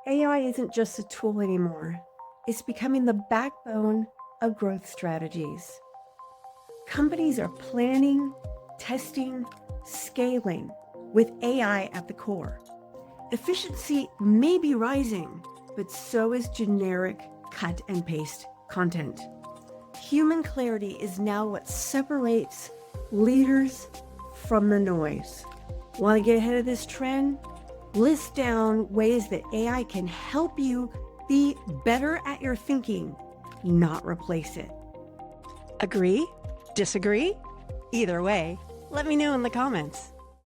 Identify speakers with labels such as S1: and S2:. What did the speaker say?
S1: AI isn't just a tool anymore. It's becoming the backbone of growth strategies. Companies are planning, testing, scaling with AI at the core. Efficiency may be rising, but so is generic cut and paste content. Human clarity is now what separates leaders from the noise. Want to get ahead of this trend? List down ways that AI can help you be better at your thinking, not replace it. Agree? Disagree? Either way, let me know in the comments.